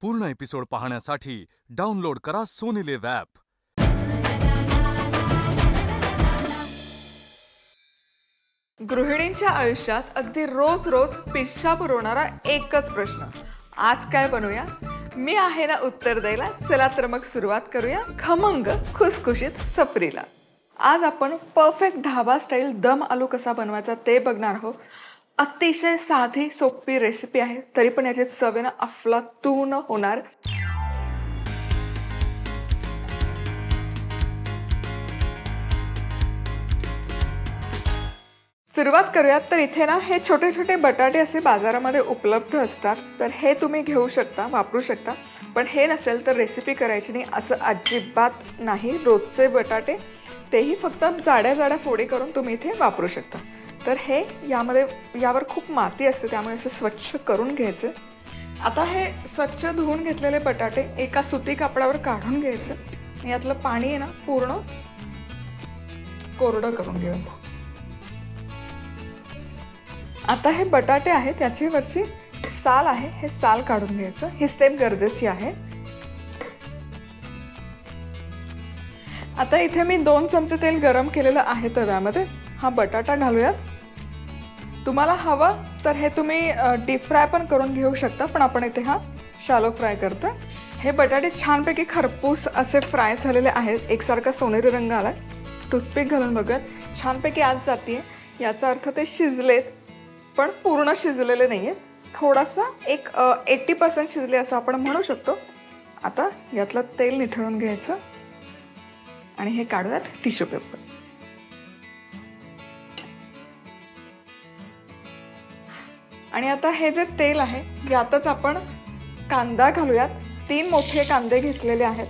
पूर्ण एपिसोड पाहण्यासाठी डाउनलोड करा सोनी लिव्ह ॲप. गृहिणींच्या आयुष्यात अगदी रोज रोज पिच्छा पुरवणारा एकच प्रश्न, आज काय बनवूया? मी आहे ना उत्तर द्यायला. चला तर मग सुरुवात करूया खमंग खुसखुशीत सफरीला. आज आपण परफेक्ट ढाबा स्टाईल दम आलू कसा बनवायचा ते बघणार आहोत. अतिशय साधी सोपी रेसिपी आहे, तरी पण याची चवेनं अफलातून होणार. सुरुवात करूयात. तर इथे ना हे छोटे छोटे बटाटे असे बाजारामध्ये उपलब्ध असतात, तर हे तुम्ही घेऊ शकता, वापरू शकता. पण हे नसेल तर रेसिपी करायची नाही असं अजिबात नाही. रोजचे बटाटे, तेही फक्त जाड्या जाड्या फोडी करून तुम्ही इथे वापरू शकता. तर हे यावर खूप माती असते, त्यामुळे असं स्वच्छ करून घ्यायचं. आता हे स्वच्छ धुवून घेतलेले बटाटे एका सुती कापडावर काढून घ्यायचं. यातलं पाणी आहे ना पूर्ण कोरडं करून घेऊया. आता हे बटाटे आहेत, त्याची वरची साल आहे, हे साल काढून घ्यायचं. ही स्टेप गरजेची आहे. आता इथे मी 2 चमचे तेल गरम केलेलं आहे तव्यामध्ये. हा बटाटा घालूयात. तुम्हाला हवं तर हे तुम्ही डीप फ्राय पण करून घेऊ शकता, पण आपण इथे हा शॅलो फ्राय करतो. हे बटाटे छानपैकी खरपूस असे फ्राय झालेले आहेत. एकसारखा सोनेरी रंग आलाय. टूथपिक घालून बघत छानपैकी आज जाते, याचा अर्थ ते शिजलेत, पण पूर्ण शिजलेले नाही आहेत. थोडासा एक 80% शिजले असं आपण म्हणू शकतो. आता यातलं तेल निथळून घ्यायचं आणि हे काढूयात टिश्यू पेपर. आणि आता हे जे तेल आहे यातच आपण कांदा घालूयात. 3 मोठे कांदे घेतलेले आहेत,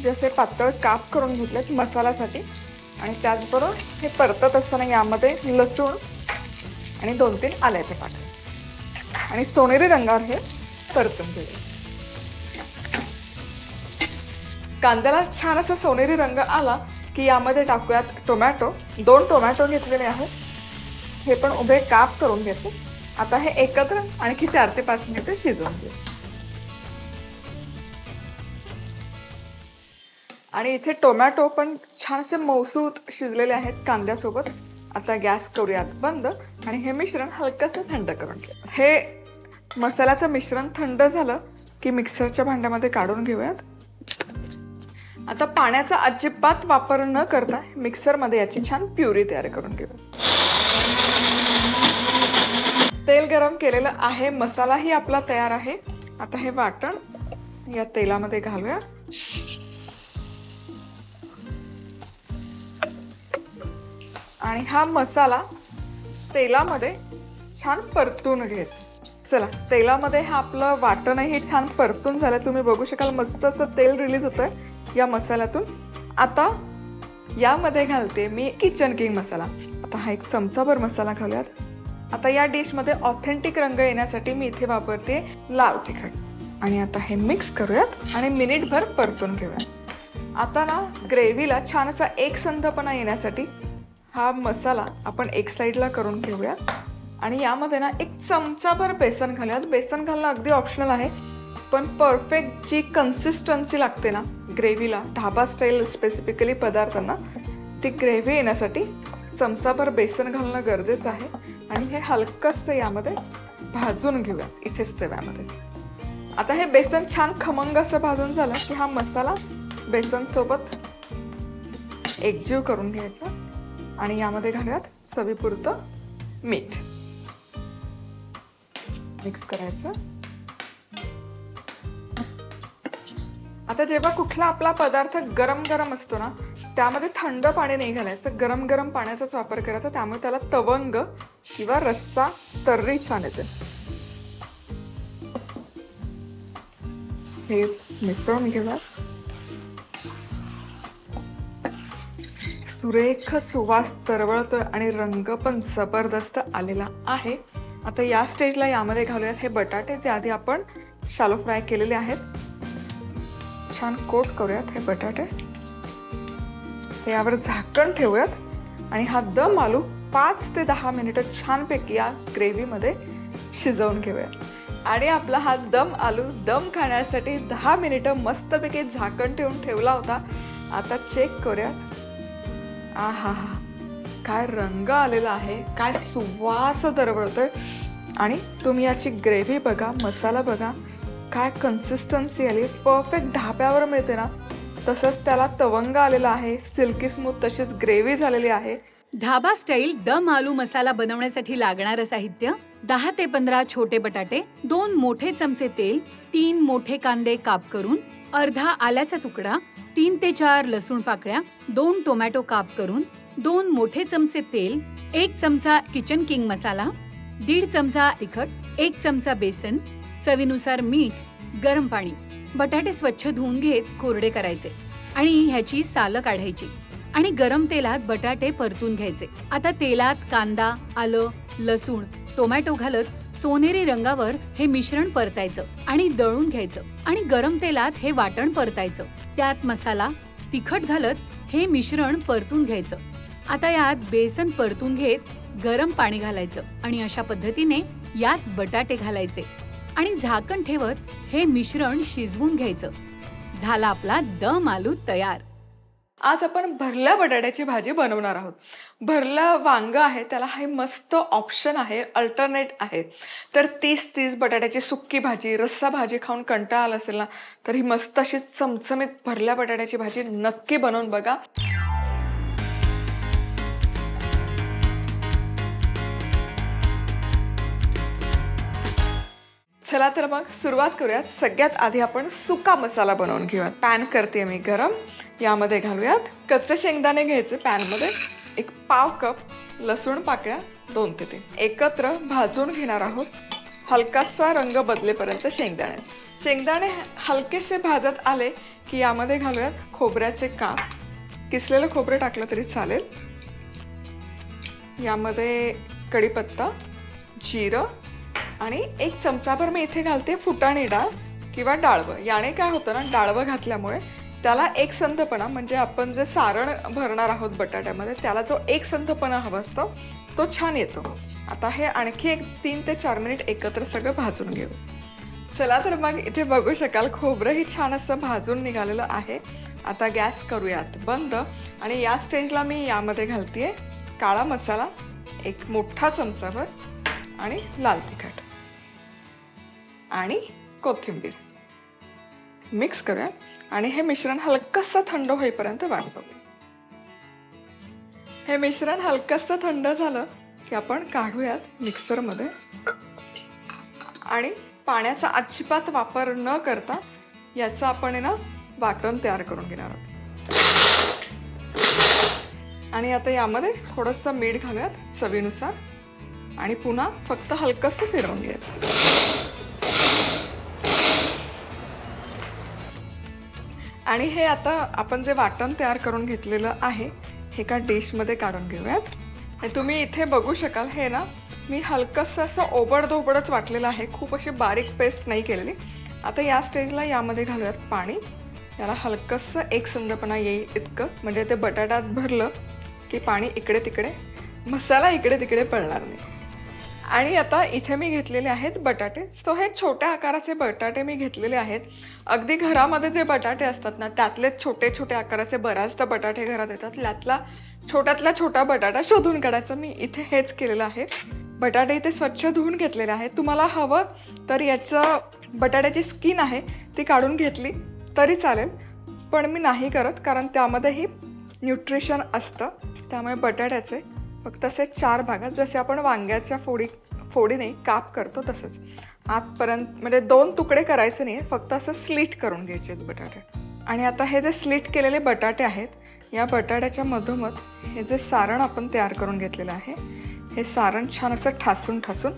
जसे पातळ काप करून घेतलेत मसाल्यासाठी. आणि त्याचबरोबर हे परतत असताना यामध्ये लसूण आणि 2-3 आल्याचे पाकळ्या आणि सोनेरी रंगावर हे परतून घेऊया. कांद्याला छान असा सोनेरी रंग आला की यामध्ये टाकूयात टोमॅटो. 2 टोमॅटो घेतलेले आहेत, हे पण उभे काप करून घेते. आता हे एकत्र आणखी 4 ते 5 मिनिटे शिजवून घेऊ. आणि इथे टोमॅटो पण छान असे मऊसूत शिजलेले आहेत कांद्यासोबत. आता गॅस करूयात बंद आणि हे मिश्रण हलकंसं थंड करून घेऊ. हे मसाल्याचं मिश्रण थंड झालं की मिक्सरच्या भांड्यामध्ये काढून घेऊयात. आता पाण्याचा अजिबात वापर न करता मिक्सरमध्ये याची छान प्युरी तयार करून घेऊयात. तेल गरम केलेलं आहे, मसालाही आपला तयार आहे. आता हे वाटण या तेलामध्ये घालूया. आणि हा मसाला तेलामध्ये छान परतून घ्यायचा. चला, तेलामध्ये हा आपलं वाटणही छान परतून झालं. तुम्ही बघू शकाल मस्त असं तेल रिलीज होतंय या मसाल्यातून. आता यामध्ये घालते मी किचन किंग मसाला. आता हा 1 चमचाभर मसाला घालूयात. आता या डिशमध्ये ऑथेंटिक रंग येण्यासाठी मी इथे वापरते लाल तिखट. आणि आता हे मिक्स करूयात आणि मिनिटभर परतून घेऊयात. आता ना ग्रेव्हीला छान असा एकसंधपणा येण्यासाठी हा मसाला आपण एक साईडला करून घेऊया. आणि यामध्ये ना 1 चमचाभर बेसन घालूयात. बेसन घालणं अगदी ऑप्शनल आहे, पण परफेक्ट जी कन्सिस्टन्सी लागते ना ग्रेव्हीला, ढाबा स्टाईल स्पेसिफिकली पदार्थांना, ती ग्रेव्ही येण्यासाठी चमचाभर बेसन घालणं गरजेचं आहे. आणि हे हलकंसं यामध्ये भाजून घेऊया इथेच तव्यामध्येच. आता हे बेसन छान खमंग असं भाजून झालं की हा मसाला बेसनसोबत एकजीव करून घ्यायचा. आणि यामध्ये घालूयात चवीपुरतं मीठ. मिक्स करायचं. आता जेव्हा कुठला आपला पदार्थ गरम गरम असतो ना, त्यामध्ये थंड पाणी नाही घालायचं, गरम गरम पाण्याचाच वापर करायचा. त्यामुळे त्याला तवंग किंवा रस्सा तर्री छान येते. हे मिसळून घेऊया. सुरेख सुवास तरवळतोय आणि रंग पण जबरदस्त आलेला आहे. आता या स्टेजला यामध्ये घालूयात हे बटाटे, जे आधी आपण शॅलो फ्राय केलेले आहेत. छान कोट करूयात हे बटाटे. यावर झाकण ठेवूयात आणि हा दम आलू 5 ते 10 मिनिटं छानपैकी या ग्रेव्हीमध्ये शिजवून घेऊयात. आणि आपला हा दम आलू दम खाण्यासाठी 10 मिनिटं मस्तपैकी झाकण ठेवून ठेवला होता. आता चेक करूयात. आहा हा, काय रंग आलेला आहे, काय सुवास दरवळतोय. आणि तुम्ही याची ग्रेव्ही बघा, मसाला बघा, काय कन्सिस्टन्सी आली. परफेक्ट ढाब्यावर मिळते ना तसंच त्याला तवंग आलेला आहे. सिल्की स्मूथ तशीच ग्रेव्ही झालेली आहे. ढाबा स्टाईल दम आलू मसाला बनवण्यासाठी लागणारं साहित्य: 10 ते 15 छोटे बटाटे, 2 मोठे चमचे तेल, 3 मोठे कांदे काप करून, अर्धा आल्याचा तुकडा, 3 ते 4 लसूण पाकळ्या, 2 टोमॅटो काप करून, 2 मोठे चमचे तेल, 1 चमचा किचन किंग मसाला, 1.5 चमचा तिखट, 1 चमचा बेसन, चवीनुसार मीठ, गरम पाणी. बटाटे स्वच्छ धुवून घेत कोरडे करायचे आणि ह्याची सालं काढायची आणि गरम तेलात बटाटे परतून घ्यायचे. आता तेलात कांदा, आलं, लसूण, टोमॅटो घालत सोनेरी रंगावर हे मिश्रण परतायचं आणि दळून घ्यायचं आणि गरम तेलात हे वाटण परतायचं. त्यात मसाला, तिखट घालत हे मिश्रण परतून घ्यायचं. आता यात बेसन परतून घेत गरम पाणी घालायचं आणि अशा पद्धतीने यात बटाटे घालायचे आणि झाकण ठेवत हे मिश्रण शिजवून घ्यायचं. झाला आपला दम आलू तयार. आज आपण भरल्या बटाट्याची भाजी बनवणार आहोत. भरलं वांग आहे त्याला हे मस्त ऑप्शन आहे, अल्टरनेट आहे. तर 30 बटाट्याची सुक्की भाजी, रस्सा भाजी खाऊन कंटाळा आला असेल ना, तर ही मस्त अशी चमचमीत भरल्या बटाट्याची भाजी नक्की बनवून बघा. चला तर मग सुरुवात करूयात. सगळ्यात आधी आपण सुका मसाला बनवून घेऊयात. पॅन करते मी गरम. यामध्ये घालूयात कच्चे शेंगदाणे घ्यायचे. पॅनमध्ये 1 पाव कप लसूण पाकळ्या 2 ते 3 एकत्र भाजून घेणार आहोत. हलकासा रंग बदलेपर्यंत शेंगदाण्याचे. शेंगदाणे हलकेसे भाजत आले की यामध्ये घालूयात खोबऱ्याचे काप. किसलेलं खोबरं टाकलं तरी चालेल. यामध्ये कढीपत्ता, जिरं आणि 1 चमचाभर मी इथे घालते फुटाणी डाळ किंवा डाळवं. याने काय होतं ना, डाळवं घातल्यामुळे त्याला एकसंधपणा, म्हणजे आपण जे सारण भरणार आहोत बटाट्यामध्ये त्याला जो एकसंधपणा हवा असतो तो छान येतो. आता हे आणखी 3 ते 4 मिनिट एकत्र सगळं भाजून घेऊ. चला तर मग इथे बघू शकाल खोबरंही छान असं भाजून निघालेलं आहे. आता गॅस करूयात बंद आणि या स्टेजला मी यामध्ये घालते काळा मसाला 1 मोठा चमचाभर आणि लाल तिखट आणि कोथिंबीर मिक्स करूया आणि हे मिश्रण हलकंसं थंड होईपर्यंत वाट बघू. हे मिश्रण हलकंसं थंड झालं की आपण काढूयात मिक्सरमध्ये आणि पाण्याचा अजिबात वापर न करता याचं आपण ना वाटण तयार करून घेणार आहोत. आणि आता यामध्ये थोडंसं मीठ घालूयात चवीनुसार आणि पुन्हा फक्त हलकंसं फिरवून घ्यायचं. आणि हे आता आपण जे वाटण तयार करून घेतलेलं आहे हे एका डिशमध्ये काढून घेऊयात. आणि तुम्ही इथे बघू शकाल हे ना मी हलकंसं असं ओबडधोबडच वाटलेलं आहे, खूप अशी बारीक पेस्ट नाही केलेली. आता या स्टेजला यामध्ये घालूयात पाणी. याला हलकंसं एकसंधपणा येईल इतकं, म्हणजे ते बटाट्यात भरलं की पाणी इकडे तिकडे, मसाला इकडे तिकडे पडणार नाही. आणि आता इथे मी घेतलेले आहेत बटाटे. सो हे छोट्या आकाराचे बटाटे मी घेतलेले आहेत. अगदी घरामध्ये जे बटाटे असतात ना त्यातलेच छोटे छोटे आकाराचे बऱ्याचदा बटाटे घरात येतात. त्यातला छोट्यातला छोटा बटाटा शोधून काढायचा. मी इथे हेच केलेलं आहे. बटाटे इथे स्वच्छ धुवून घेतलेले आहेत. तुम्हाला हवं तर याचं बटाट्याची स्किन आहे ती काढून घेतली तरी चालेल, पण मी नाही करत कारण त्यामध्येही न्यूट्रिशन असतं. त्यामुळे बटाट्याचे फक्त असे 4 भागात, जसे आपण वांग्याच्या फोडीने काप करतो तसंच आतपर्यंत, म्हणजे 2 तुकडे करायचे नाही, फक्त असं स्लिट करून घ्यायचे आहेत बटाटे. आणि आता हे जे स्लिट केलेले बटाटे आहेत या बटाट्याच्या मधोमध हे जे सारण आपण तयार करून घेतलेलं आहे हे सारण छान असं ठासून ठासून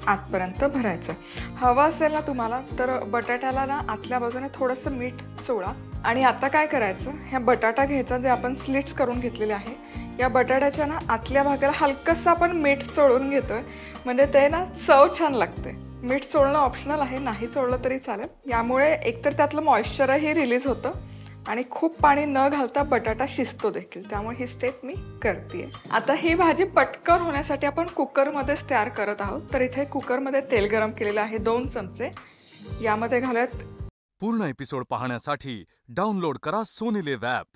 आतपर्यंत भरायचं. हवं असेल ना तुम्हाला तर बटाट्याला ना आतल्या बाजूने थोडंसं मीठ चोळा. आणि आता काय करायचं, ह्या बटाटा घ्यायचा जे आपण स्लिट्स करून घेतलेले आहे या बटाट्याच्या ना आतल्या भागाला हलकंसं आपण मीठ चोळून घेतोय, म्हणजे ते ना चव छान लागते. मीठ चोळणं ऑप्शनल आहे, नाही चोळलं तरी चालेल. यामुळे एकतर त्यातलं मॉइश्चरही रिलीज होतं आणि खूप पाणी न घालता बटाटा शिजतो देखील, त्यामुळे ही स्टेप मी करते. आता ही भाजी पटकन होण्यासाठी आपण कुकरमध्येच तयार करत आहोत. तर इथे कुकरमध्ये तेल गरम केलेलं आहे 2 चमचे. यामध्ये घालूयात पूर्ण एपिसोड पाहण्यासाठी डाउनलोड करा सोनी लिव्ह ॲप.